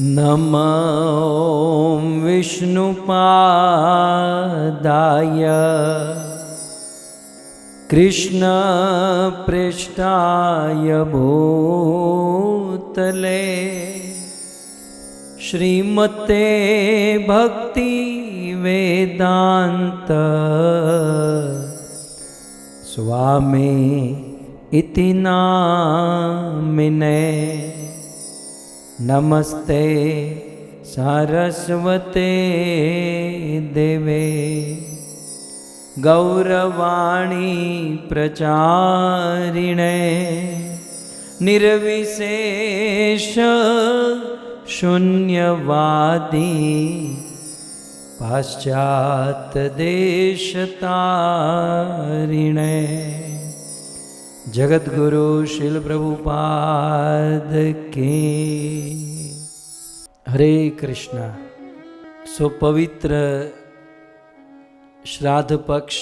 नमो विष्णुपादाय कृष्णप्रेष्ठाय भूतले श्रीमते भक्ति वेदांत स्वामी इति नामिने। नमस्ते सारस्वते देवे गौरवाणी प्रचारिणे निर्विशेष शून्यवादी पाश्चात्य देशतारिणे। जगद्गुरु श्रील प्रभुपाद के हरे कृष्णा। सो पवित्र श्राद्ध पक्ष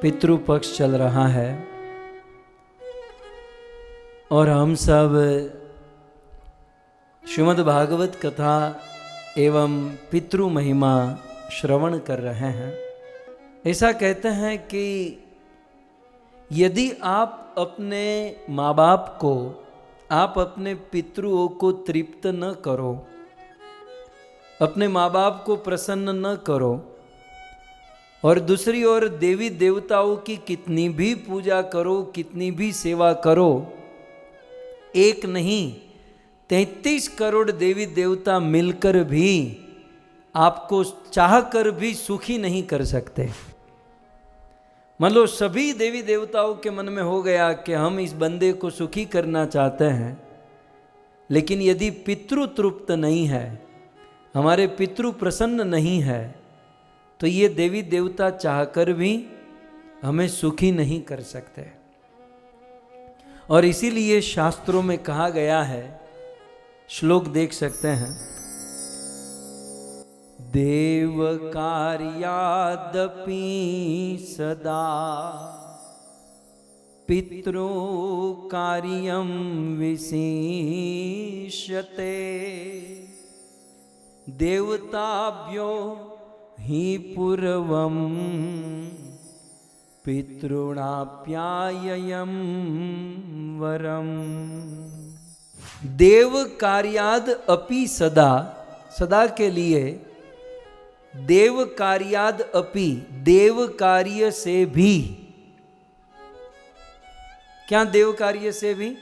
पितृ पक्ष चल रहा है और हम सब श्रीमद् भागवत कथा एवं पितृ महिमा श्रवण कर रहे हैं। ऐसा कहते हैं कि यदि आप अपने माँ बाप को, आप अपने पितरों को तृप्त न करो, अपने माँ बाप को प्रसन्न न करो और दूसरी ओर देवी देवताओं की कितनी भी पूजा करो, कितनी भी सेवा करो, एक नहीं 33 करोड़ देवी देवता मिलकर भी आपको चाहकर भी सुखी नहीं कर सकते। मतलब सभी देवी देवताओं के मन में हो गया कि हम इस बंदे को सुखी करना चाहते हैं, लेकिन यदि पितृ तृप्त नहीं है, हमारे पितृ प्रसन्न नहीं है, तो ये देवी देवता चाहकर भी हमें सुखी नहीं कर सकते। और इसीलिए शास्त्रों में कहा गया है, श्लोक देख सकते हैं, देव कार्यादपि सदा पितृ कार्यं विशिष्यते देवताभ्यो हि पूर्वं पितॄणाप्याययं वरम। देव कार्याद अपि सदा, सदा के लिए, देव कार्याद अपि, देव कार्य से भी। क्या देव कार्य से भी?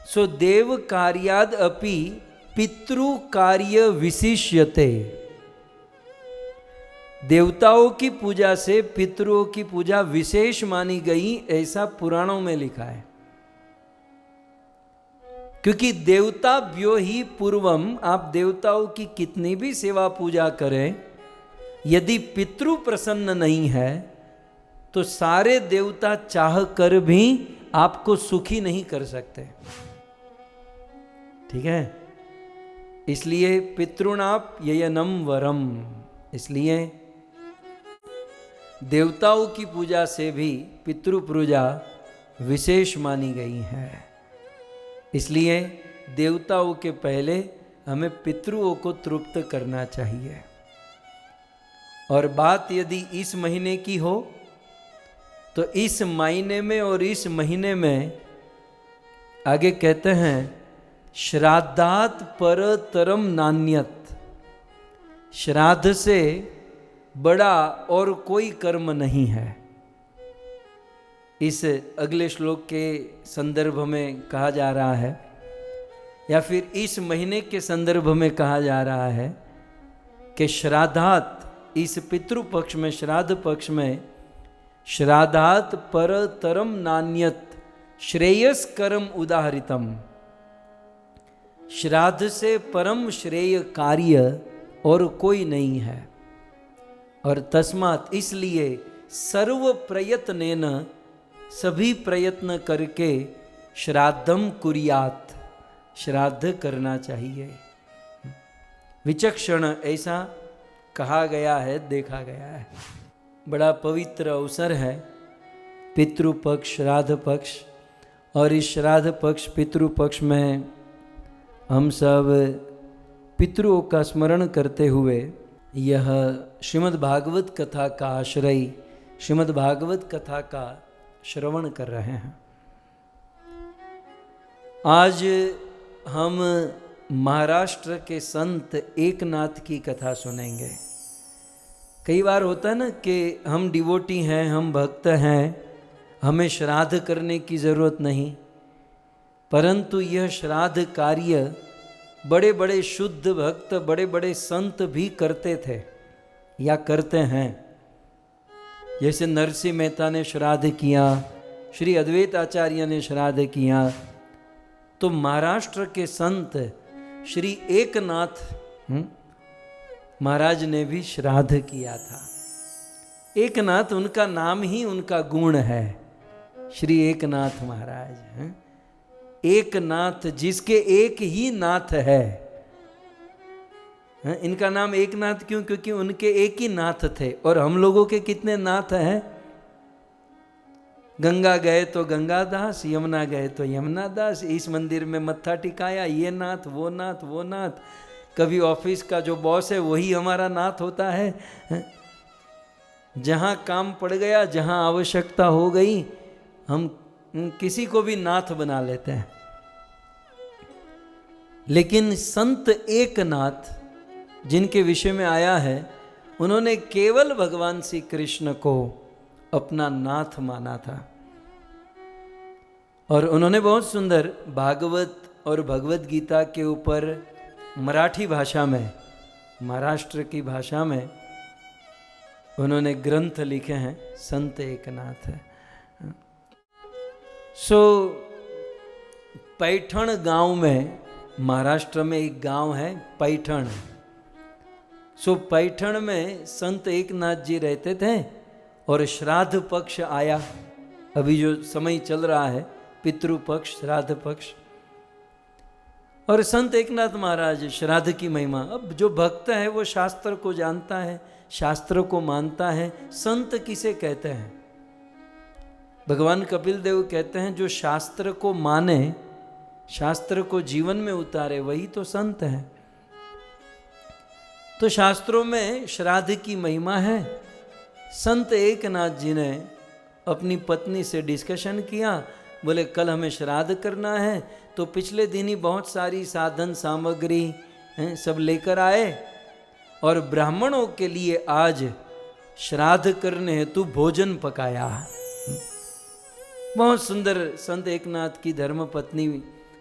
सो देव कार्याद अपि पितृ कार्य विशिष्यते। देवताओं की पूजा से पितरों की पूजा विशेष मानी गई, ऐसा पुराणों में लिखा है। क्योंकि देवताभ्यो ही पूर्वम, आप देवताओं की कितनी भी सेवा पूजा करें, यदि पितृ प्रसन्न नहीं है तो सारे देवता चाह कर भी आपको सुखी नहीं कर सकते। ठीक है, इसलिए पितृणाप ययनम वरम, इसलिए देवताओं की पूजा से भी पितृ पूजा विशेष मानी गई है। इसलिए देवताओं के पहले हमें पितरों को तृप्त करना चाहिए। और बात यदि इस महीने की हो तो इस महीने में और इस महीने में आगे कहते हैं, श्राद्धात् परतरम नान्यत, श्राद्ध से बड़ा और कोई कर्म नहीं है। इस अगले श्लोक के संदर्भ में कहा जा रहा है, या फिर इस महीने के संदर्भ में कहा जा रहा है कि श्राद्धात्, इस पितृपक्ष में, श्राद्ध पक्ष में, श्राद्धात् परतरम नान्यत श्रेयस कर्म उदाहरितम, श्राद्ध से परम श्रेय कार्य और कोई नहीं है। और तस्मात्, इसलिए सर्व प्रयत्नेन, सभी प्रयत्न करके श्राद्धम कुर्यात्, श्राद्ध करना चाहिए। विचक्षण ऐसा कहा गया है, देखा गया है। बड़ा पवित्र अवसर है पितृपक्ष, श्राद्ध पक्ष। और इस श्राद्ध पक्ष, पितृपक्ष में हम सब पितरों का स्मरण करते हुए यह श्रीमद् भागवत कथा का आश्रय, श्रीमद् भागवत कथा का श्रवण कर रहे हैं। आज हम महाराष्ट्र के संत एकनाथ की कथा सुनेंगे। कई बार होता है ना कि हम डिवोटी हैं, हम भक्त हैं, हमें श्राद्ध करने की ज़रूरत नहीं, परंतु यह श्राद्ध कार्य बड़े बड़े शुद्ध भक्त, बड़े बड़े संत भी करते थे या करते हैं। जैसे नरसिंह मेहता ने श्राद्ध किया, श्री अद्वैत आचार्य ने श्राद्ध किया, तो महाराष्ट्र के संत श्री एकनाथ महाराज ने भी श्राद्ध किया था। एकनाथ उनका नाम ही उनका गुण है, श्री एकनाथ महाराज हैं। एक नाथ, जिसके एक ही नाथ है। इनका नाम एक नाथ क्यों? क्योंकि उनके एक ही नाथ थे। और हम लोगों के कितने नाथ हैं? गंगा गए तो गंगादास, यमुना गए तो यमुना दास, इस मंदिर में मत्था टिकाया, ये नाथ, वो नाथ, वो नाथ। कभी ऑफिस का जो बॉस है वही हमारा नाथ होता है। जहाँ काम पड़ गया, जहाँ आवश्यकता हो गई, हम किसी को भी नाथ बना लेते हैं। लेकिन संत एकनाथ जिनके विषय में आया है, उन्होंने केवल भगवान श्री कृष्ण को अपना नाथ माना था। और उन्होंने बहुत सुंदर भागवत और भगवत गीता के ऊपर मराठी भाषा में, महाराष्ट्र की भाषा में उन्होंने ग्रंथ लिखे हैं। संत एकनाथ है। पैठण गांव में, महाराष्ट्र में एक गांव है पैठण। पैठण में संत एकनाथ जी रहते थे और श्राद्ध पक्ष आया। अभी जो समय चल रहा है, पितृ पक्ष, श्राद्ध पक्ष, और संत एकनाथ महाराज श्राद्ध की महिमा। अब जो भक्त है वो शास्त्र को जानता है, शास्त्र को मानता है। संत किसे कहते हैं? भगवान कपिल देव कहते हैं जो शास्त्र को माने, शास्त्र को जीवन में उतारे, वही तो संत है। तो शास्त्रों में श्राद्ध की महिमा है। संत एकनाथ जी ने अपनी पत्नी से डिस्कशन किया, बोले कल हमें श्राद्ध करना है, तो पिछले दिन ही बहुत सारी साधन सामग्री सब लेकर आए और ब्राह्मणों के लिए आज श्राद्ध करने हेतु भोजन पकाया। बहुत सुंदर संत एकनाथ की धर्मपत्नी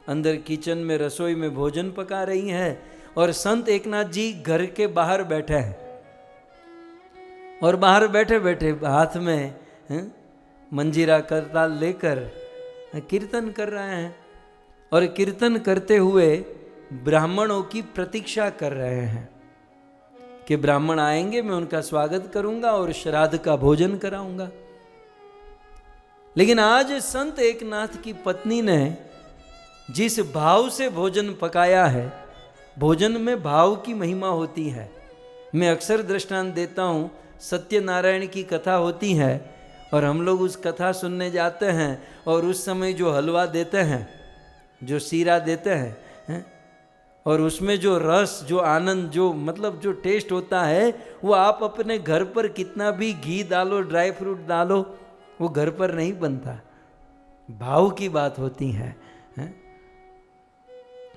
अंदर किचन में, रसोई में भोजन पका रही हैं और संत एकनाथ जी घर के बाहर बैठे हैं। और बाहर बैठे बैठे हाथ में मंजीरा करताल लेकर कीर्तन कर रहे हैं और कीर्तन करते हुए ब्राह्मणों की प्रतीक्षा कर रहे हैं कि ब्राह्मण आएंगे, मैं उनका स्वागत करूंगा और श्राद्ध का भोजन कराऊंगा। लेकिन आज संत एकनाथ की पत्नी ने जिस भाव से भोजन पकाया है, भोजन में भाव की महिमा होती है। मैं अक्सर दृष्टांत देता हूँ, सत्यनारायण की कथा होती है और हम लोग उस कथा सुनने जाते हैं और उस समय जो हलवा देते हैं, जो सीरा देते हैं, और उसमें जो रस, जो आनंद, जो मतलब जो टेस्ट होता है, वो आप अपने घर पर कितना भी घी डालो, ड्राई फ्रूट डालो, वो घर पर नहीं बनता। भाव की बात होती है।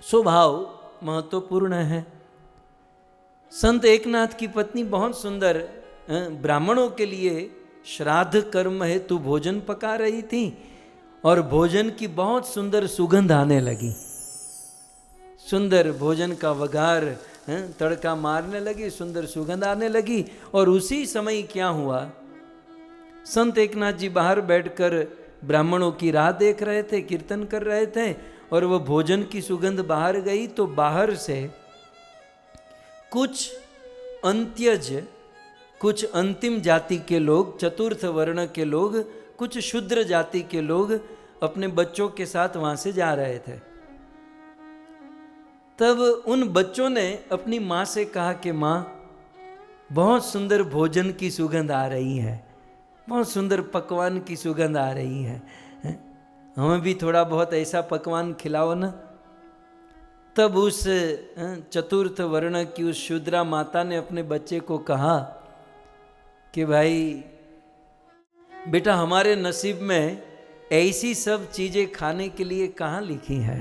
स्वभाव महत्वपूर्ण है। संत एकनाथ की पत्नी बहुत सुंदर ब्राह्मणों के लिए श्राद्ध कर्म हेतु भोजन पका रही थी और भोजन की बहुत सुंदर सुगंध आने लगी। सुंदर भोजन का वघार तड़का मारने लगी, सुंदर सुगंध आने लगी। और उसी समय क्या हुआ, संत एकनाथ जी बाहर बैठकर ब्राह्मणों की राह देख रहे थे, कीर्तन कर रहे थे, और वह भोजन की सुगंध बाहर गई तो बाहर से कुछ अंत्यज, कुछ अंतिम जाति के लोग, चतुर्थ वर्ण के लोग, कुछ शूद्र जाति के लोग अपने बच्चों के साथ वहां से जा रहे थे। तब उन बच्चों ने अपनी माँ से कहा कि माँ, बहुत सुंदर भोजन की सुगंध आ रही है, बहुत सुंदर पकवान की सुगंध आ रही है, हमें भी थोड़ा बहुत ऐसा पकवान खिलाओ ना। तब उस चतुर्थ वर्ण की उस शूद्रा माता ने अपने बच्चे को कहा कि भाई बेटा, हमारे नसीब में ऐसी सब चीजें खाने के लिए कहाँ लिखी है?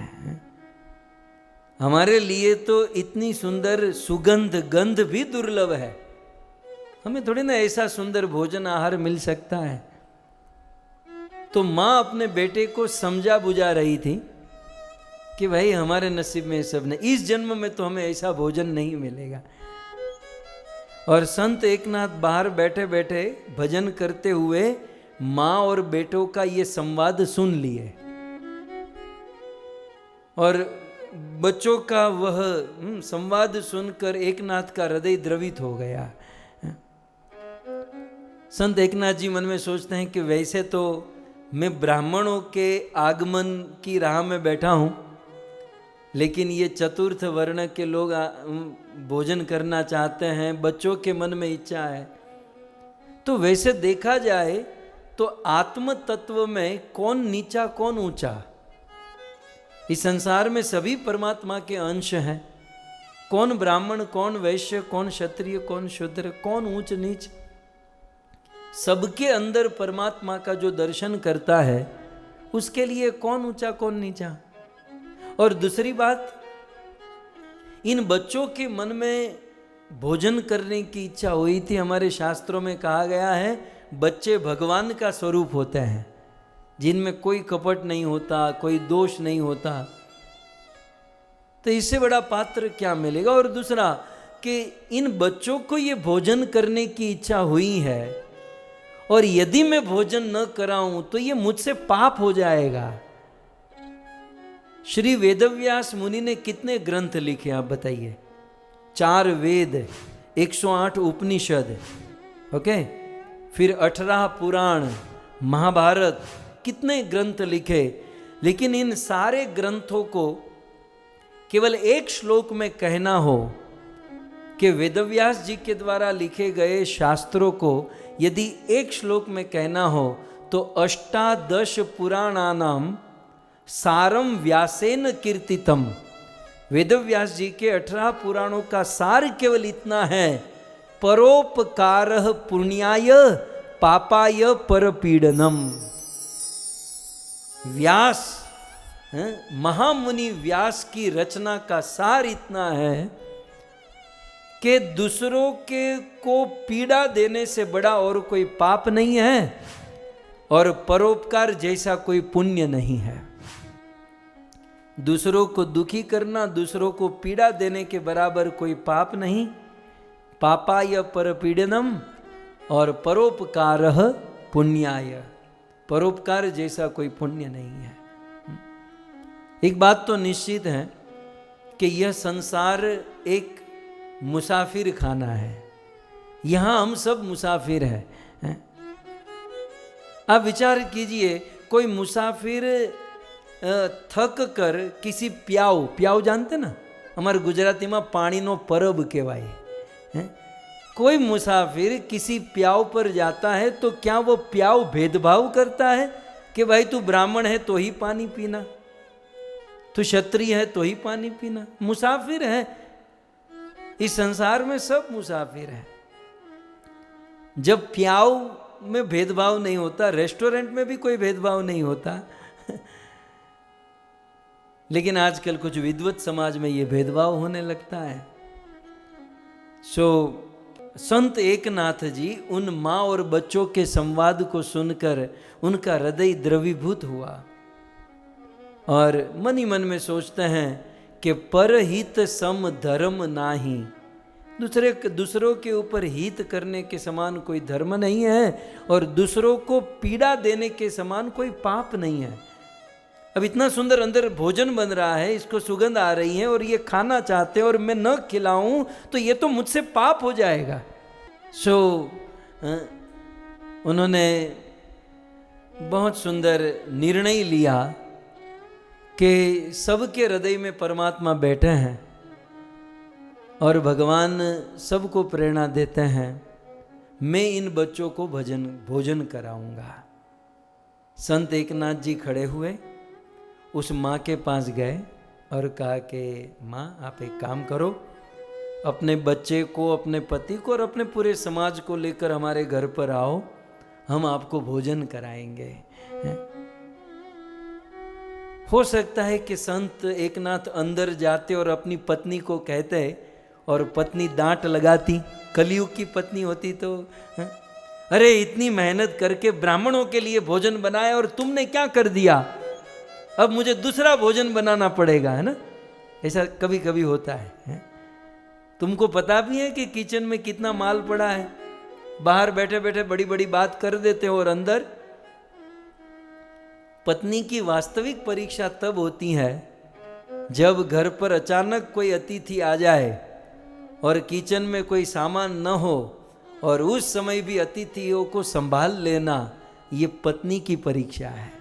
हमारे लिए तो इतनी सुंदर सुगंध गंध भी दुर्लभ है, हमें थोड़ी ना ऐसा सुंदर भोजन आहार मिल सकता है। तो माँ अपने बेटे को समझा बुझा रही थी कि भाई हमारे नसीब में सब नहीं, इस जन्म में तो हमें ऐसा भोजन नहीं मिलेगा। और संत एकनाथ बाहर बैठे बैठे भजन करते हुए माँ और बेटों का ये संवाद सुन लिए, और बच्चों का वह संवाद सुनकर एकनाथ का हृदय द्रवित हो गया। संत एकनाथ जी मन में सोचते हैं कि वैसे तो मैं ब्राह्मणों के आगमन की राह में बैठा हूँ, लेकिन ये चतुर्थ वर्ण के लोग भोजन करना चाहते हैं, बच्चों के मन में इच्छा है। तो वैसे देखा जाए तो आत्म तत्व में कौन नीचा कौन ऊंचा? इस संसार में सभी परमात्मा के अंश हैं। कौन ब्राह्मण, कौन वैश्य, कौन क्षत्रिय, कौन शूद्र, कौन ऊंच नीच? सबके अंदर परमात्मा का जो दर्शन करता है उसके लिए कौन ऊंचा कौन नीचा? और दूसरी बात, इन बच्चों के मन में भोजन करने की इच्छा हुई थी। हमारे शास्त्रों में कहा गया है बच्चे भगवान का स्वरूप होते हैं, जिनमें कोई कपट नहीं होता, कोई दोष नहीं होता। तो इससे बड़ा पात्र क्या मिलेगा? और दूसरा कि इन बच्चों को ये भोजन करने की इच्छा हुई है, और यदि मैं भोजन न कराऊं तो ये मुझसे पाप हो जाएगा। श्री वेदव्यास मुनि ने कितने ग्रंथ लिखे आप बताइए? 4 वेद, 108 उपनिषद, ओके, फिर 18 पुराण, महाभारत, कितने ग्रंथ लिखे। लेकिन इन सारे ग्रंथों को केवल एक श्लोक में कहना हो कि वेदव्यास जी के द्वारा लिखे गए शास्त्रों को यदि एक श्लोक में कहना हो तो 18 पुराणानाम सारम व्यासेन कीर्तितम। वेदव्यास जी के 18 पुराणों का सार केवल इतना है, परोपकारः पुण्याय पापाय परपीडनम। व्यास, महामुनि व्यास की रचना का सार इतना है कि दूसरों के को पीड़ा देने से बड़ा और कोई पाप नहीं है, और परोपकार जैसा कोई पुण्य नहीं है। दूसरों को दुखी करना, दूसरों को पीड़ा देने के बराबर कोई पाप नहीं। पापाय परपीडनम और परोपकारः पुण्याय, परोपकार जैसा कोई पुण्य नहीं है। एक बात तो निश्चित है कि यह संसार एक मुसाफिर खाना है। यहां हम सब मुसाफिर हैं। आप विचार कीजिए, कोई मुसाफिर थक कर किसी प्याऊ, प्याऊ जानते ना, हमारे गुजराती में पानी नो परब कहवाय। कोई मुसाफिर किसी प्याऊ पर जाता है तो क्या वो प्याऊ भेदभाव करता है कि भाई तू ब्राह्मण है तो ही पानी पीना, तू क्षत्रिय है तो ही पानी पीना? मुसाफिर है। इस संसार में सब मुसाफिर है। जब प्याऊ में भेदभाव नहीं होता, रेस्टोरेंट में भी कोई भेदभाव नहीं होता। लेकिन आजकल कुछ विद्वत समाज में ये भेदभाव होने लगता है। संत एकनाथ जी उन माँ और बच्चों के संवाद को सुनकर उनका हृदय द्रवीभूत हुआ, और मन ही मन में सोचते हैं कि परहित सम धर्म नाही। दूसरों के ऊपर हित करने के समान कोई धर्म नहीं है, और दूसरों को पीड़ा देने के समान कोई पाप नहीं है। अब इतना सुंदर अंदर भोजन बन रहा है, इसको सुगंध आ रही है, और ये खाना चाहते हैं, और मैं न खिलाऊं तो ये तो मुझसे पाप हो जाएगा। उन्होंने बहुत सुंदर निर्णय लिया कि सबके हृदय में परमात्मा बैठे हैं और भगवान सबको प्रेरणा देते हैं। मैं इन बच्चों को भोजन कराऊंगा। संत एकनाथ जी खड़े हुए, उस माँ के पास गए और कहा कि माँ आप एक काम करो, अपने बच्चे को, अपने पति को और अपने पूरे समाज को लेकर हमारे घर पर आओ, हम आपको भोजन कराएंगे। हो सकता है कि संत एकनाथ अंदर जाते और अपनी पत्नी को कहते और पत्नी डांट लगाती, कलयुग की पत्नी होती तो, अरे इतनी मेहनत करके ब्राह्मणों के लिए भोजन बनाया और तुमने क्या कर दिया, अब मुझे दूसरा भोजन बनाना पड़ेगा, है ना। ऐसा कभी कभी होता है। तुमको पता भी है कि किचन में कितना माल पड़ा है, बाहर बैठे बैठे बड़ी बड़ी बात कर देते हो और अंदर। पत्नी की वास्तविक परीक्षा तब होती है जब घर पर अचानक कोई अतिथि आ जाए और किचन में कोई सामान न हो और उस समय भी अतिथियों को संभाल लेना, ये पत्नी की परीक्षा है।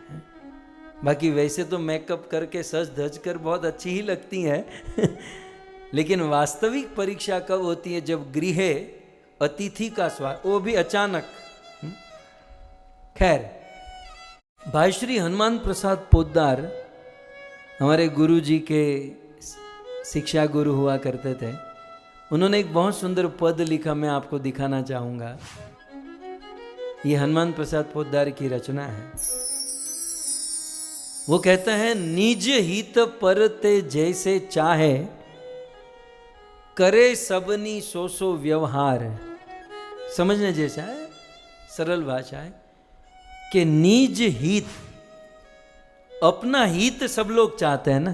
बाकी वैसे तो मेकअप करके सज धज कर बहुत अच्छी ही लगती है लेकिन वास्तविक परीक्षा कब होती है, जब गृह अतिथि का स्वागत, वो भी अचानक। खैर, भाई श्री हनुमान प्रसाद पोद्दार हमारे गुरु जी के शिक्षा गुरु हुआ करते थे। उन्होंने एक बहुत सुंदर पद लिखा, मैं आपको दिखाना चाहूँगा। ये हनुमान प्रसाद पोद्दार की रचना है। वो कहते हैं, निज हित परते जैसे चाहे, करे सबनी सो सो व्यवहार। समझने जैसा है, सरल भाषा है कि निज हित, अपना हित सब लोग चाहते हैं ना,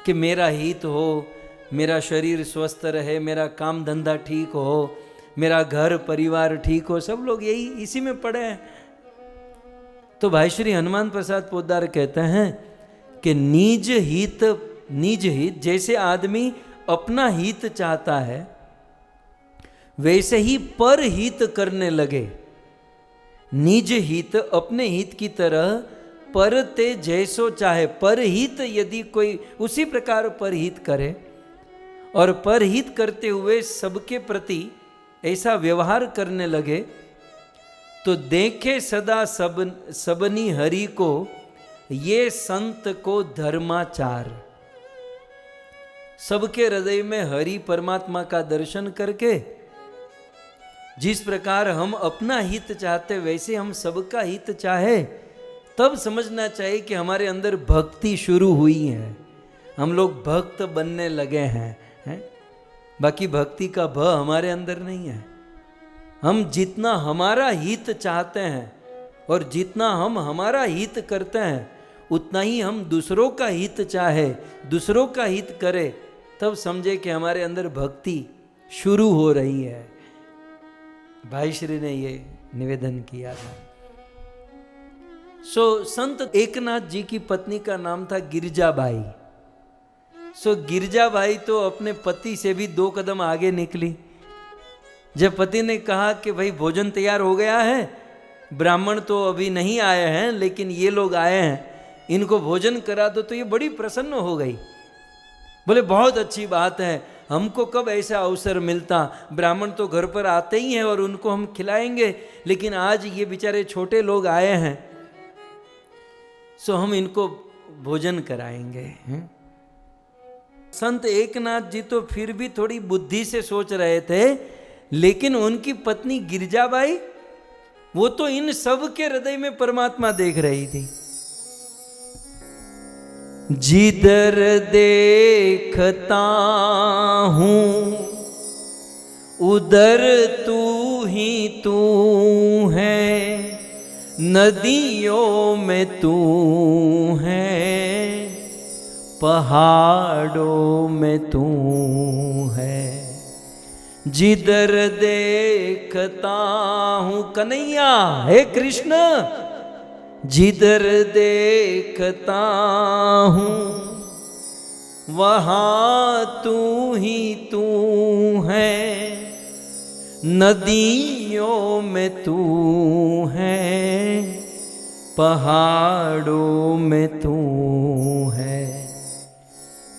कि मेरा हित हो, मेरा शरीर स्वस्थ रहे, मेरा काम धंधा ठीक हो, मेरा घर परिवार ठीक हो, सब लोग यही इसी में पड़े हैं। तो भाई श्री हनुमान प्रसाद पोद्दार कहते हैं कि निज हित जैसे आदमी अपना हित चाहता है, वैसे ही पर हित करने लगे। निज हित, अपने हित की तरह, पर ते जैसो चाहे, पर हित यदि कोई उसी प्रकार पर हित करे और पर हित करते हुए सबके प्रति ऐसा व्यवहार करने लगे, तो देखे सदा सबनी हरि को, ये संत को धर्माचार। सबके हृदय में हरि परमात्मा का दर्शन करके जिस प्रकार हम अपना हित चाहते वैसे हम सबका हित चाहे, तब समझना चाहिए कि हमारे अंदर भक्ति शुरू हुई है, हम लोग भक्त बनने लगे हैं। बाकी भक्ति का भ हमारे अंदर नहीं है। हम जितना हमारा हित चाहते हैं और जितना हम हमारा हित करते हैं, उतना ही हम दूसरों का हित चाहे, दूसरों का हित करे, तब समझे कि हमारे अंदर भक्ति शुरू हो रही है। भाई श्री ने ये निवेदन किया था। संत एकनाथ जी की पत्नी का नाम था गिरजाबाई। गिरजाबाई तो अपने पति से भी 2 कदम आगे निकली। जब पति ने कहा कि भाई भोजन तैयार हो गया है, ब्राह्मण तो अभी नहीं आए हैं लेकिन ये लोग आए हैं, इनको भोजन करा दो, तो ये बड़ी प्रसन्न हो गई। बोले बहुत अच्छी बात है, हमको कब ऐसा अवसर मिलता, ब्राह्मण तो घर पर आते ही हैं और उनको हम खिलाएंगे, लेकिन आज ये बेचारे छोटे लोग आए हैं, हम इनको भोजन कराएंगे। संत एकनाथ जी तो फिर भी थोड़ी बुद्धि से सोच रहे थे, लेकिन उनकी पत्नी गिरजाबाई, वो तो इन सब के हृदय में परमात्मा देख रही थी। जिधर देखता हूँ उधर तू ही तू है, नदियों में तू है, पहाड़ों में तू है। जिधर देखता हूँ कन्हैया, हे कृष्ण, जिधर देखता हूँ वहाँ तू ही तू है, नदियों में तू है, पहाड़ों में तू है,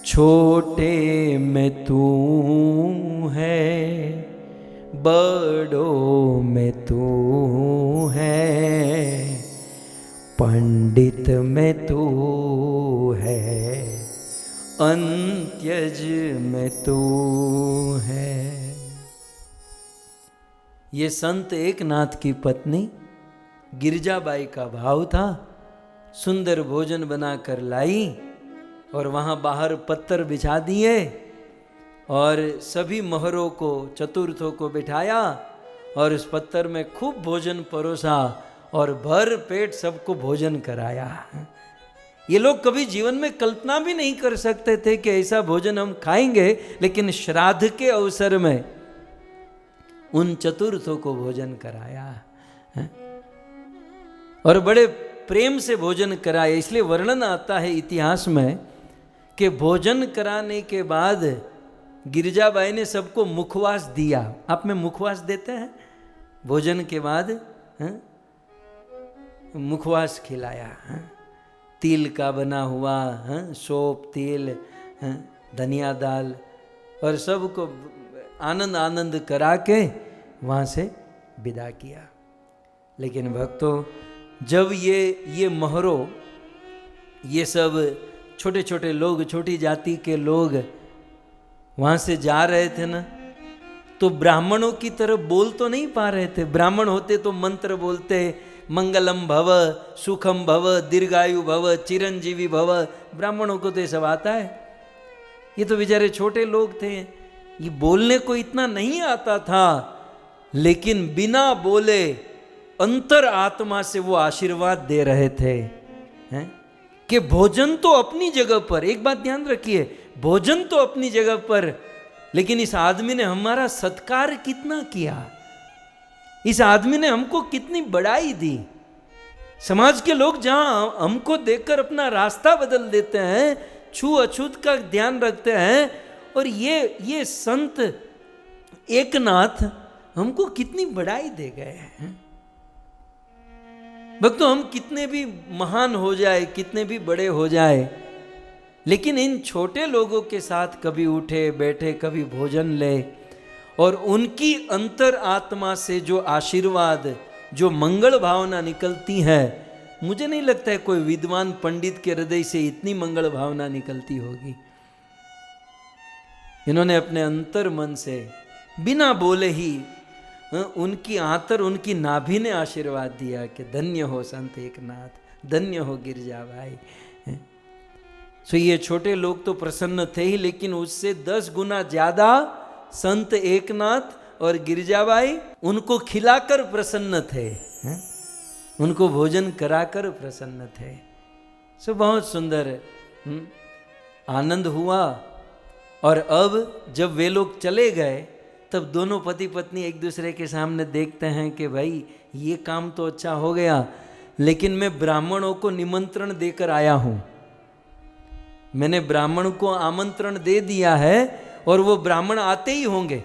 छोटे में तू है, बड़ों में तू है, पंडित में तू है, अंत्यज में तू है। ये संत एकनाथ की पत्नी गिरजाबाई का भाव था। सुंदर भोजन बनाकर लाई और वहाँ बाहर पत्थर बिछा दिए और सभी मोहरों को, चतुर्थों को बिठाया और उस पत्थर में खूब भोजन परोसा और भर पेट सबको भोजन कराया। ये लोग कभी जीवन में कल्पना भी नहीं कर सकते थे कि ऐसा भोजन हम खाएंगे, लेकिन श्राद्ध के अवसर में उन चतुर्थों को भोजन कराया और बड़े प्रेम से भोजन कराया। इसलिए वर्णन आता है इतिहास में कि भोजन कराने के बाद गिरजाबाई ने सबको मुखवास दिया। आप में मुखवास देते हैं? भोजन के बाद मुखवास खिलाया, तिल का बना हुआ, सौंफ, तिल, धनिया दाल, और सबको आनंद आनंद करा के वहाँ से विदा किया। लेकिन भक्तों, जब ये मोहरों, ये सब छोटे छोटे लोग, छोटी जाति के लोग वहाँ से जा रहे थे ना, तो ब्राह्मणों की तरफ बोल तो नहीं पा रहे थे। ब्राह्मण होते तो मंत्र बोलते, मंगलम भव, सुखम भव, दीर्घायु भव, चिरंजीवी भव। ब्राह्मणों को तो ये सब आता है। ये तो बेचारे छोटे लोग थे, ये बोलने को इतना नहीं आता था, लेकिन बिना बोले अंतर आत्मा से वो आशीर्वाद दे रहे थे कि भोजन तो अपनी जगह पर, एक बात ध्यान रखिए, भोजन तो अपनी जगह पर, लेकिन इस आदमी ने हमारा सत्कार कितना किया, इस आदमी ने हमको कितनी बड़ाई दी। समाज के लोग जहां हमको देखकर अपना रास्ता बदल देते हैं, छू अछूत का ध्यान रखते हैं, और ये संत एकनाथ हमको कितनी बड़ाई दे गए हैं। भक्तों, हम कितने भी महान हो जाए, कितने भी बड़े हो जाए, लेकिन इन छोटे लोगों के साथ कभी उठे बैठे, कभी भोजन ले, और उनकी अंतर आत्मा से जो आशीर्वाद, जो मंगल भावना निकलती है, मुझे नहीं लगता है कोई विद्वान पंडित के हृदय से इतनी मंगल भावना निकलती होगी। इन्होंने अपने अंतर मन से बिना बोले ही उनकी आंतर, उनकी नाभि ने आशीर्वाद दिया कि धन्य हो संत एकनाथ, धन्य हो गिरजाबाई। सो ये छोटे लोग तो प्रसन्न थे ही, लेकिन उससे 10 गुना ज्यादा संत एकनाथ और गिरजाबाई उनको खिलाकर प्रसन्न थे, उनको भोजन कराकर प्रसन्न थे। सो बहुत सुंदर आनंद हुआ। और अब जब वे लोग चले गए, तब दोनों पति पत्नी एक दूसरे के सामने देखते हैं कि भाई ये काम तो अच्छा हो गया, लेकिन मैं ब्राह्मणों को निमंत्रण देकर आया हूँ, मैंने ब्राह्मण को आमंत्रण दे दिया है और वो ब्राह्मण आते ही होंगे।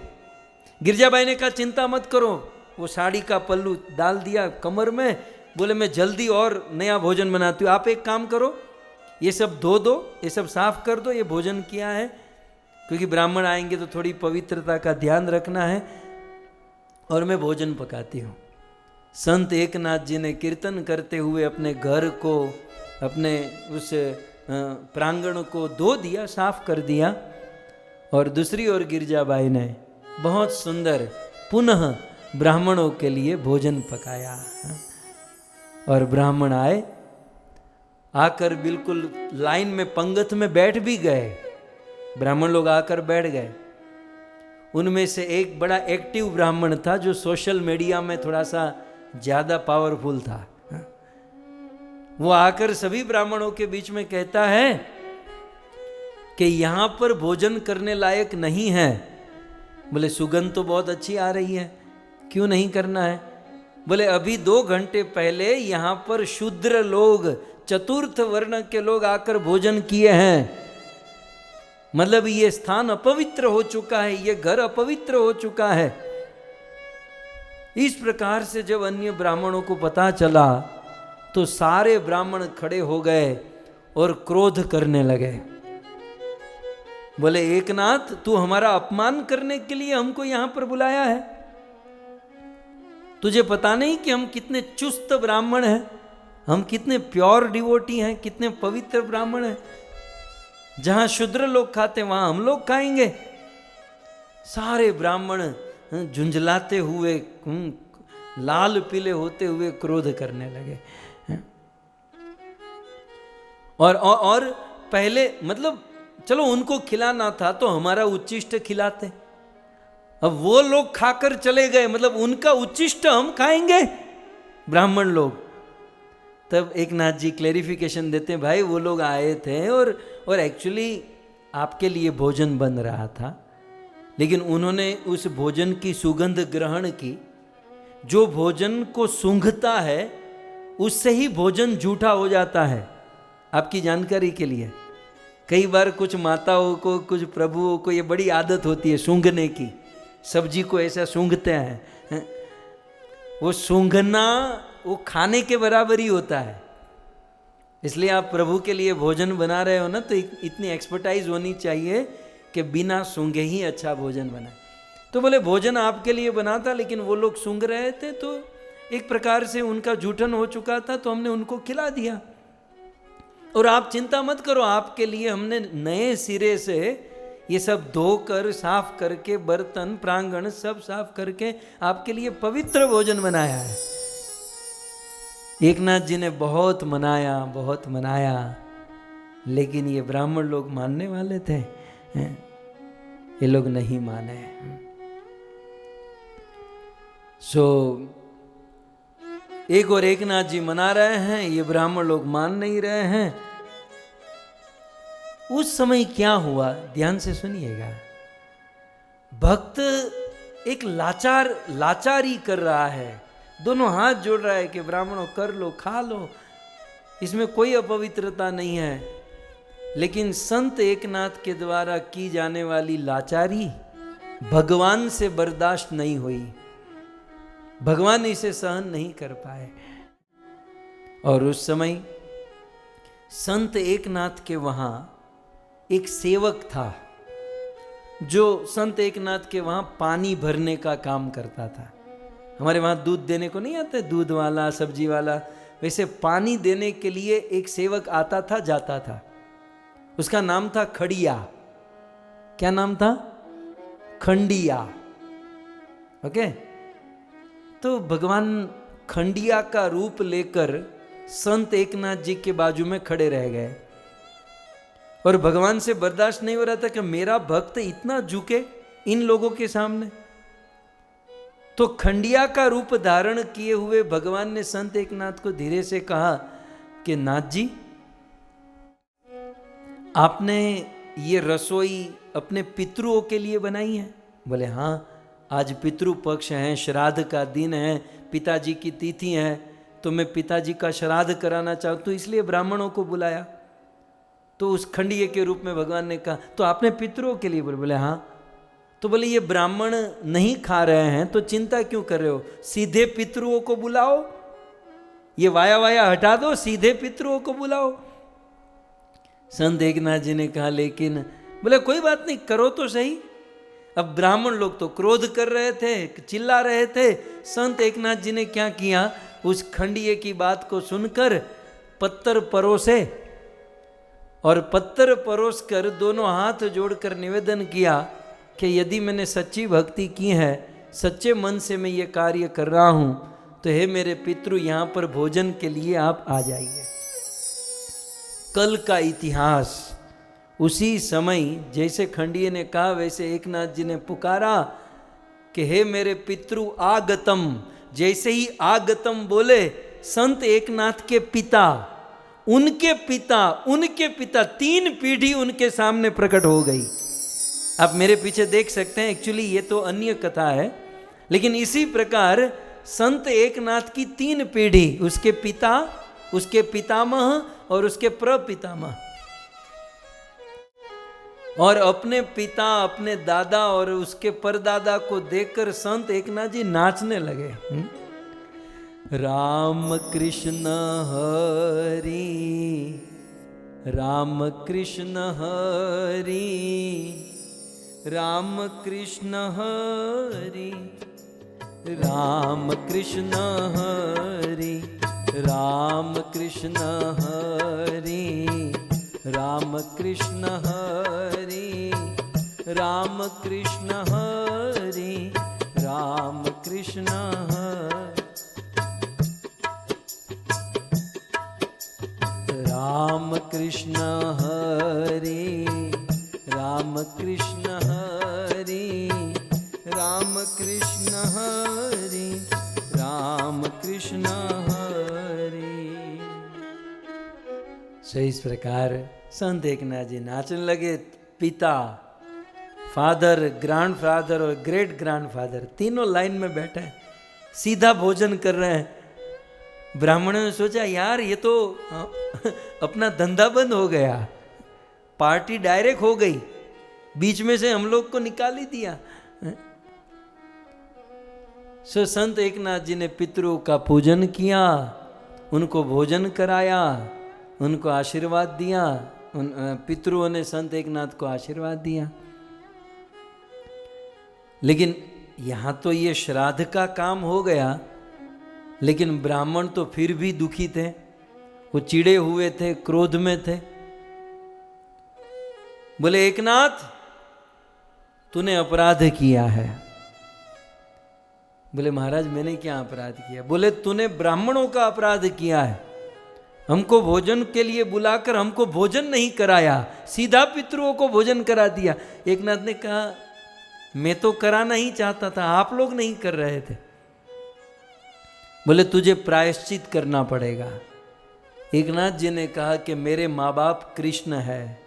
गिरजाबाई ने कहा चिंता मत करो, वो साड़ी का पल्लू डाल दिया कमर में, बोले मैं जल्दी और नया भोजन बनाती हूँ, आप एक काम करो, ये सब धो दो, ये सब साफ कर दो, ये भोजन किया है, क्योंकि ब्राह्मण आएंगे तो थोड़ी पवित्रता का ध्यान रखना है, और मैं भोजन पकाती हूँ। संत एकनाथ जी ने कीर्तन करते हुए अपने घर को, अपने उस प्रांगण को धो दिया, साफ कर दिया, और दूसरी ओर गिरजाबाई ने बहुत सुंदर पुनः ब्राह्मणों के लिए भोजन पकाया। और ब्राह्मण आए, आकर बिल्कुल लाइन में पंगत में बैठ भी गए। ब्राह्मण लोग आकर बैठ गए। उनमें से एक बड़ा एक्टिव ब्राह्मण था, जो सोशल मीडिया में थोड़ा सा ज्यादा पावरफुल था। वो आकर सभी ब्राह्मणों के बीच में कहता है कि यहां पर भोजन करने लायक नहीं है। बोले सुगंध तो बहुत अच्छी आ रही है, क्यों नहीं करना है? बोले अभी 2 घंटे पहले यहां पर शूद्र लोग, चतुर्थ वर्ण के लोग आकर भोजन किए हैं, मतलब ये स्थान अपवित्र हो चुका है, ये घर अपवित्र हो चुका है। इस प्रकार से जब अन्य ब्राह्मणों को पता चला, तो सारे ब्राह्मण खड़े हो गए और क्रोध करने लगे। बोले एकनाथ, तू हमारा अपमान करने के लिए हमको यहां पर बुलाया है? तुझे पता नहीं कि हम कितने चुस्त ब्राह्मण हैं, हम कितने प्योर डिवोटी हैं, कितने पवित्र ब्राह्मण हैं? जहां शूद्र लोग खाते वहां हम लोग खाएंगे। सारे ब्राह्मण झुंझलाते हुए, लाल पीले होते हुए क्रोध करने लगे। और पहले मतलब चलो उनको खिलाना था तो हमारा उच्चिष्ट खिलाते, अब वो लोग खाकर चले गए, मतलब उनका उच्चिष्ट हम खाएंगे ब्राह्मण लोग। तब एक नाथ जी क्लेरिफिकेशन देते हैं, भाई वो लोग आए थे और एक्चुअली आपके लिए भोजन बन रहा था, लेकिन उन्होंने उस भोजन की सुगंध ग्रहण की। जो भोजन को सूंघता है उससे ही भोजन झूठा हो जाता है। आपकी जानकारी के लिए, कई बार कुछ माताओं को, कुछ प्रभुओं को ये बड़ी आदत होती है सूंघने की। सब्जी को ऐसा सूंघते हैं, वो सूंघना वो खाने के बराबर ही होता है। इसलिए आप प्रभु के लिए भोजन बना रहे हो ना, तो इतनी एक्सपर्टाइज होनी चाहिए कि बिना सूंघे ही अच्छा भोजन बनाए। तो बोले भोजन आपके लिए बना था, लेकिन वो लोग सूंघ रहे थे, तो एक प्रकार से उनका जूठन हो चुका था, तो हमने उनको खिला दिया। और आप चिंता मत करो, आपके लिए हमने नए सिरे से ये सब धोकर साफ करके, बर्तन प्रांगण सब साफ करके आपके लिए पवित्र भोजन बनाया है। एक नाथ जी ने बहुत मनाया, बहुत मनाया, लेकिन ये ब्राह्मण लोग मानने वाले थे, ये लोग नहीं माने। एक और एक नाथ जी मना रहे हैं, ये ब्राह्मण लोग मान नहीं रहे हैं। उस समय क्या हुआ, ध्यान से सुनिएगा। भक्त एक लाचारी कर रहा है, दोनों हाथ जोड़ रहा है कि ब्राह्मणों कर लो, खा लो, इसमें कोई अपवित्रता नहीं है। लेकिन संत एकनाथ के द्वारा की जाने वाली लाचारी भगवान से बर्दाश्त नहीं हुई, भगवान इसे सहन नहीं कर पाए। और उस समय संत एकनाथ के वहां एक सेवक था, जो संत एकनाथ के वहां पानी भरने का काम करता था। हमारे वहां दूध देने को नहीं आता, दूध वाला, सब्जी वाला, वैसे पानी देने के लिए एक सेवक आता था, जाता था। उसका नाम था खड़िया। क्या नाम था? खंडिया। ओके, तो भगवान खंडिया का रूप लेकर संत एकनाथ जी के बाजू में खड़े रह गए, और भगवान से बर्दाश्त नहीं हो रहा था कि मेरा भक्त इतना झुके इन लोगों के सामने। तो खंडिया का रूप धारण किए हुए भगवान ने संत एकनाथ को धीरे से कहा कि नाथ जी, आपने ये रसोई अपने पितरुओं के लिए बनाई है? बोले हाँ, आज पितृ पक्ष है, श्राद्ध का दिन है, पिताजी की तिथि है, तो मैं पिताजी का श्राद्ध कराना चाहता हूँ, इसलिए ब्राह्मणों को बुलाया। तो उस खंडिये के रूप में भगवान ने कहा, तो आपने पितरों के लिए? बोले हाँ। तो बोले ये ब्राह्मण नहीं खा रहे हैं तो चिंता क्यों कर रहे हो, सीधे पितरों को बुलाओ, ये वाया वाया हटा दो, सीधे पितरों को बुलाओ। संत एकनाथ जी ने कहा लेकिन, बोले कोई बात नहीं, करो तो सही। अब ब्राह्मण लोग तो क्रोध कर रहे थे, चिल्ला रहे थे। संत एकनाथ जी ने क्या किया, उस खंडिये की बात को सुनकर पत्थर परोसे, और पत्थर परोस कर दोनों हाथ जोड़कर निवेदन किया कि यदि मैंने सच्ची भक्ति की है, सच्चे मन से मैं ये कार्य कर रहा हूं, तो हे मेरे पितृ, यहाँ पर भोजन के लिए आप आ जाइए। कल का इतिहास, उसी समय जैसे खंडिये ने कहा वैसे एकनाथ जी ने पुकारा कि हे मेरे पितृ आगतम। जैसे ही आगतम बोले, संत एकनाथ के पिता, उनके पिता 3 पीढ़ी उनके सामने प्रकट हो गई। आप मेरे पीछे देख सकते हैं, एक्चुअली ये तो अन्य कथा है, लेकिन इसी प्रकार संत एकनाथ की 3 पीढ़ी, उसके पिता, उसके पितामह और उसके प्रपितामह, और अपने पिता, अपने दादा और उसके परदादा को देखकर संत एकनाथ जी नाचने लगे। राम कृष्ण हरि, राम कृष्ण हरि, राम कृष्ण हरि, राम कृष्ण हरि, राम कृष्ण हरि, राम कृष्ण हरि राम कृष्ण हरि राम कृष्ण हरि राम कृष्ण हरि राम कृष्ण हरि राम कृष्ण हरि राम कृष्ण हरि। सो इस प्रकार संत एकनाथ जी नाचने लगे। पिता, फादर, ग्रैंड फादर और ग्रेट ग्रैंड फादर तीनों लाइन में बैठे हैं, सीधा भोजन कर रहे हैं। ब्राह्मणों ने सोचा यार ये तो अपना धंधा बंद हो गया, पार्टी डायरेक्ट हो गई, बीच में से हम लोग को निकाल ही दिया। सो संत एकनाथ जी ने पितरों का पूजन किया, उनको भोजन कराया, उनको आशीर्वाद दिया। उन पितरों ने संत एकनाथ को आशीर्वाद दिया। लेकिन यहां तो ये श्राद्ध का काम हो गया, लेकिन ब्राह्मण तो फिर भी दुखी थे, वो चिड़े हुए थे, क्रोध में थे। बोले एकनाथ तूने अपराध किया है। बोले महाराज मैंने क्या अपराध किया? बोले तूने ब्राह्मणों का अपराध किया है, हमको भोजन के लिए बुलाकर हमको भोजन नहीं कराया, सीधा पितरों को भोजन करा दिया। एकनाथ ने कहा मैं तो कराना ही चाहता था, आप लोग नहीं कर रहे थे। बोले तुझे प्रायश्चित करना पड़ेगा। एकनाथ जी ने कहा कि मेरे माँ बाप कृष्ण है,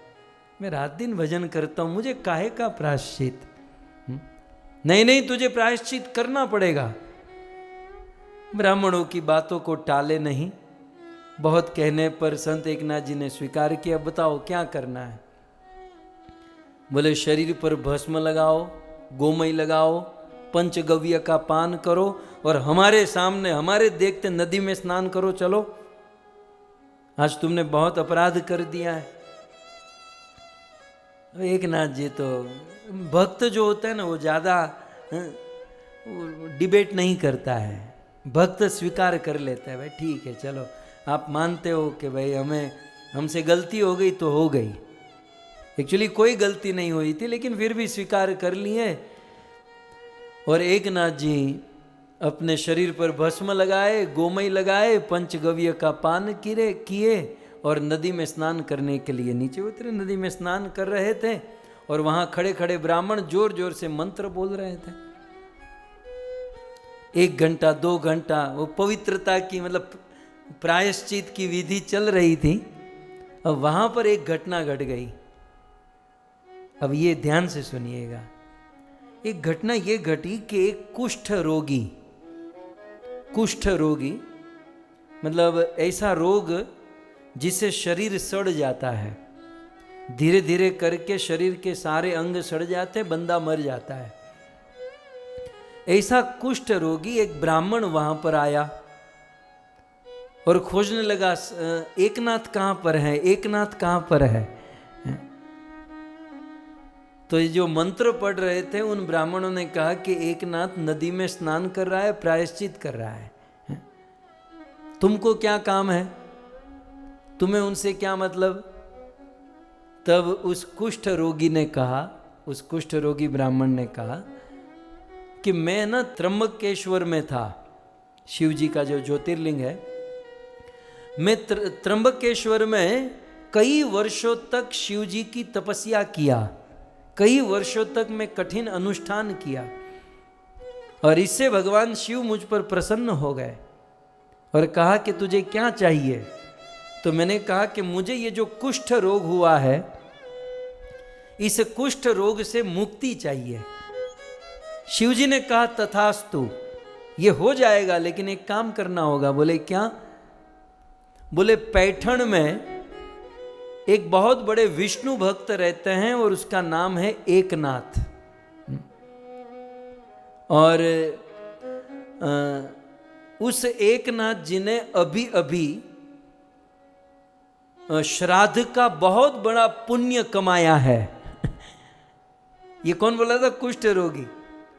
मैं रात दिन भजन करता हूं, मुझे काहे का प्रायश्चित? नहीं नहीं तुझे प्रायश्चित करना पड़ेगा। ब्राह्मणों की बातों को टाले नहीं। बहुत कहने पर संत एकनाथ जी ने स्वीकार किया। बताओ क्या करना है? बोले शरीर पर भस्म लगाओ, गोमय लगाओ, पंचगव्य का पान करो और हमारे सामने हमारे देखते नदी में स्नान करो। चलो आज तुमने बहुत अपराध कर दिया है। एकनाथ जी तो भक्त जो होता है ना वो ज़्यादा डिबेट नहीं करता है, भक्त स्वीकार कर लेता है। भाई ठीक है चलो आप मानते हो कि भाई हमसे गलती हो गई तो हो गई। एक्चुअली कोई गलती नहीं हुई थी, लेकिन फिर भी स्वीकार कर लिए। और एकनाथ जी अपने शरीर पर भस्म लगाए, गोमय लगाए, पंचगव्य का पान किए और नदी में स्नान करने के लिए नीचे उतरे। नदी में स्नान कर रहे थे और वहां खड़े खड़े ब्राह्मण जोर जोर से मंत्र बोल रहे थे। 1 घंटा 2 घंटा वो पवित्रता की मतलब प्रायश्चित की विधि चल रही थी। अब वहां पर एक घटना घट गई। अब ये ध्यान से सुनिएगा। एक घटना ये घटी कि एक कुष्ठ रोगी मतलब ऐसा रोग जिससे शरीर सड़ जाता है, धीरे धीरे करके शरीर के सारे अंग सड़ जाते, बंदा मर जाता है। ऐसा कुष्ठ रोगी एक ब्राह्मण वहां पर आया और खोजने लगा एकनाथ कहां पर है, एकनाथ कहां पर है। तो ये जो मंत्र पढ़ रहे थे उन ब्राह्मणों ने कहा कि एकनाथ नदी में स्नान कर रहा है, प्रायश्चित कर रहा है, तुमको क्या काम है, तुम्हें उनसे क्या मतलब। तब उस कुष्ठ रोगी ने कहा, उस कुष्ठ रोगी ब्राह्मण ने कहा कि मैं ना त्र्यंबकेश्वर में था, शिव जी का जो ज्योतिर्लिंग है, मैं त्र्यंबकेश्वर में कई वर्षों तक शिव जी की तपस्या किया, कई वर्षों तक मैं कठिन अनुष्ठान किया और इससे भगवान शिव मुझ पर प्रसन्न हो गए और कहा कि तुझे क्या चाहिए। तो मैंने कहा कि मुझे ये जो कुष्ठ रोग हुआ है, इस कुष्ठ रोग से मुक्ति चाहिए। शिव जी ने कहा तथास्तु, ये हो जाएगा, लेकिन एक काम करना होगा। बोले क्या? बोले पैठण में एक बहुत बड़े विष्णु भक्त रहते हैं और उसका नाम है एकनाथ। और उस एकनाथ जी ने अभी अभी श्राद्ध का बहुत बड़ा पुण्य कमाया है। ये कौन बोला था? कुष्ठ रोगी।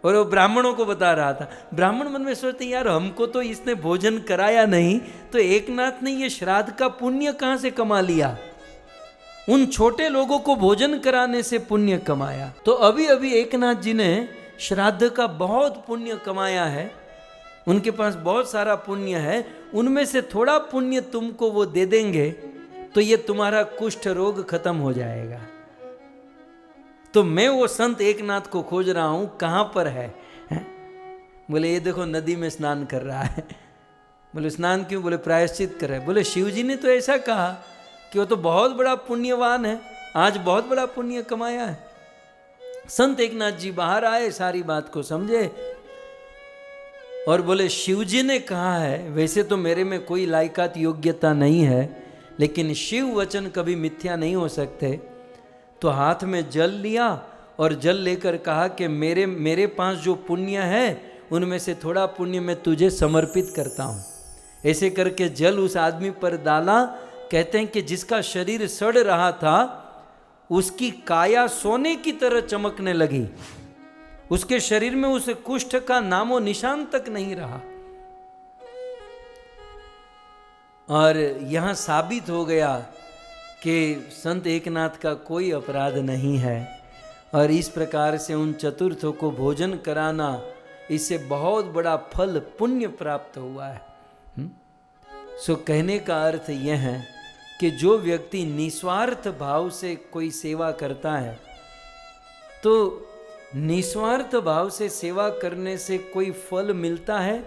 और वो ब्राह्मणों को बता रहा था। ब्राह्मण मन में सोचते यार हमको तो इसने भोजन कराया नहीं, तो एकनाथ ने ये श्राद्ध का पुण्य कहां से कमा लिया। उन छोटे लोगों को भोजन कराने से पुण्य कमाया। तो अभी अभी एकनाथ जी ने श्राद्ध का बहुत पुण्य कमाया है, उनके पास बहुत सारा पुण्य है, उनमें से थोड़ा पुण्य तुमको वो दे देंगे तो ये तुम्हारा कुष्ठ रोग खत्म हो जाएगा। तो मैं वो संत एकनाथ को खोज रहा हूं, कहां पर है? बोले ये देखो नदी में स्नान कर रहा है। बोले स्नान क्यों? बोले प्रायश्चित कर रहा है। बोले शिव जी ने तो ऐसा कहा कि वो तो बहुत बड़ा पुण्यवान है, आज बहुत बड़ा पुण्य कमाया है। संत एकनाथ जी बाहर आए, सारी बात को समझे और बोले शिव जी ने कहा है, वैसे तो मेरे में कोई लायकात योग्यता नहीं है, लेकिन शिव वचन कभी मिथ्या नहीं हो सकते। तो हाथ में जल लिया और जल लेकर कहा कि मेरे पास जो पुण्य है उनमें से थोड़ा पुण्य मैं तुझे समर्पित करता हूँ। ऐसे करके जल उस आदमी पर डाला। कहते हैं कि जिसका शरीर सड़ रहा था उसकी काया सोने की तरह चमकने लगी, उसके शरीर में उस कुष्ठ का नामो निशान तक नहीं रहा। और यहां साबित हो गया कि संत एकनाथ का कोई अपराध नहीं है। और इस प्रकार से उन चतुर्थों को भोजन कराना, इससे बहुत बड़ा फल पुण्य प्राप्त हुआ है। सो कहने का अर्थ यह है कि जो व्यक्ति निस्वार्थ भाव से कोई सेवा करता है, तो निस्वार्थ भाव से सेवा करने से कोई फल मिलता है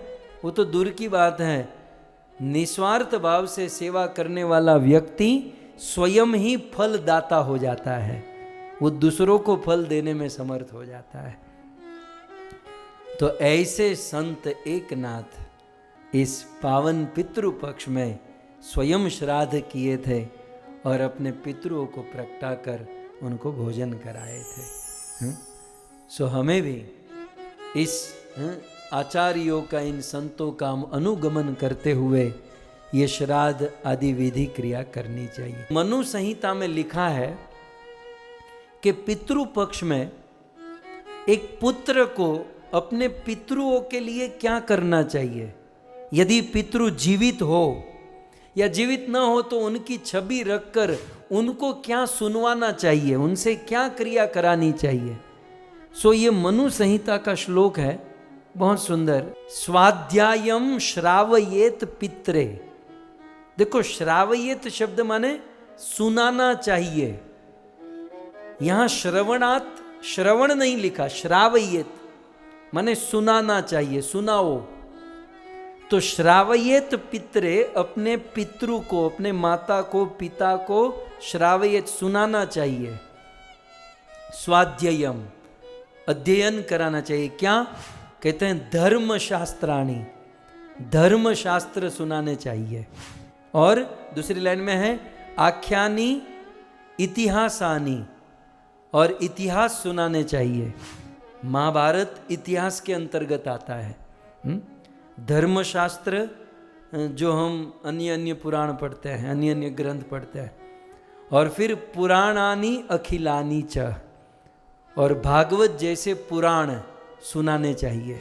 वो तो दूर की बात है। निस्वार्थ भाव से सेवा करने वाला व्यक्ति स्वयं ही फलदाता हो जाता है, वो दूसरों को फल देने में समर्थ हो जाता है। तो ऐसे संत एकनाथ इस पावन पितृ पक्ष में स्वयं श्राद्ध किए थे और अपने पितरों को प्रगटा कर उनको भोजन कराए थे। सो हमें भी इस आचार्यों का, इन संतों का अनुगमन करते हुए ये श्राद्ध आदि विधि क्रिया करनी चाहिए। मनु संहिता में लिखा है कि पितृ पक्ष में एक पुत्र को अपने पितरों के लिए क्या करना चाहिए। यदि पितृ जीवित हो या जीवित न हो तो उनकी छवि रखकर उनको क्या सुनवाना चाहिए, उनसे क्या क्रिया करानी चाहिए। सो ये मनु संहिता का श्लोक है, बहुत सुंदर। स्वाध्यायम श्रावयेत पित्रे। देखो श्रावयेत शब्द माने सुनाना चाहिए। यहां श्रवणात, श्रवण नहीं लिखा, श्रावयेत माने सुनाना चाहिए, सुनाओ। तो श्रावयेत पित्रे, अपने पितृ को, अपने माता को, पिता को श्रावयेत सुनाना चाहिए। स्वाध्यायम अध्ययन कराना चाहिए। क्या कहते हैं? धर्म शास्त्राणी, धर्म शास्त्र सुनाने चाहिए। और दूसरी लाइन में है आख्यानी इतिहासानी, और इतिहास सुनाने चाहिए। महाभारत इतिहास के अंतर्गत आता है। धर्मशास्त्र जो हम अन्य अन्य पुराण पढ़ते हैं, अन्य अन्य ग्रंथ पढ़ते हैं। और फिर पुराणानी अखिलानी च, और भागवत जैसे पुराण सुनाने चाहिए।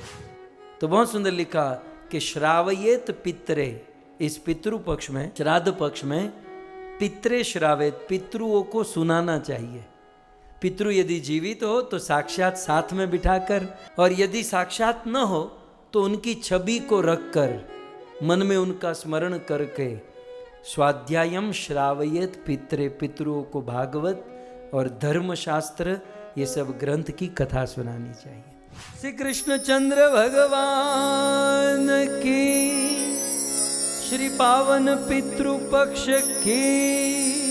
तो बहुत सुंदर लिखा कि श्रावयेत पित्रे, इस पितृ पक्ष में, श्राद्ध पक्ष में पित्रे श्रावेत, पितृओं को सुनाना चाहिए। पितृ यदि जीवित हो तो साक्षात साथ में बिठाकर, और यदि साक्षात न हो तो उनकी छवि को रखकर मन में उनका स्मरण करके स्वाध्यायम श्रावयेत पित्रे, पितरों को भागवत और धर्मशास्त्र ये सब ग्रंथ की कथा सुनानी चाहिए। श्री कृष्णचंद्र भगवान की, श्री पावन पितृ पक्ष की।